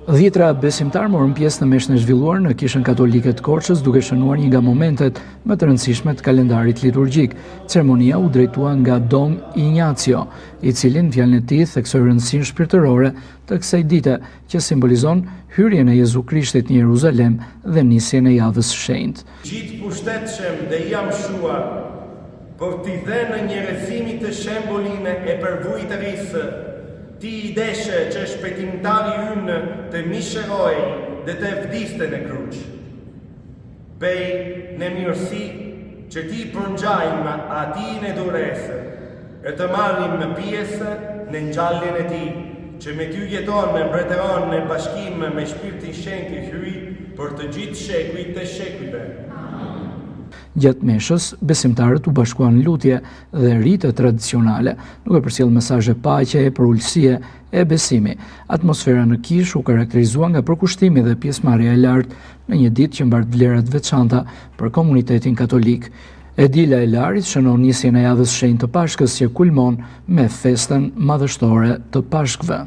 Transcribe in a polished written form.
Dhjetra besimtar morën pjesë në meshën e zhvilluar në Kishën Katolike të Korçës, duke shënuar një nga momentet më të rëndësishme të kalendarit liturgjik. Ceremonia u drejtua nga Dom Ignacio, i cili në fjalën e tij theksoi rëndësinë shpirtërore të kësaj dite, që simbolizon hyrjen e Jezu Krishtit në Jeruzalem dhe nisjen e javës së shenjtë. Gjithë pushtetshëm dhe jam shuar për t'i dhënë njerëzimit të shembolinë e përvujtërisë. Ti i deshe që shpëtimtari ynë të mishëroj dhe të vdiste në kryq. Bej në mirësi që ti përngjajmë ati në duresë, e të marrim në pjesë në ngjalljen e ti, që me ty jeton me mbretëron në bashkim me Shpirtin Shenjtë i Hyj për të gjithë shekujt të shekujve. Gjatë meshës, besimtarët u bashkuan në lutje dhe rite tradicionale, duke përcjellë mesazhe paqeje, për ulësie e besimi. Atmosfera në kishë u karakterizua nga përkushtimi dhe pjesëmarrja e lartë në një ditë që mbart vlera të veçanta për komunitetin katolik. Edila e Larit shënon nisjen e javës së shenjtë të Pashkës, që kulmon me festën madhështore të Pashkëve.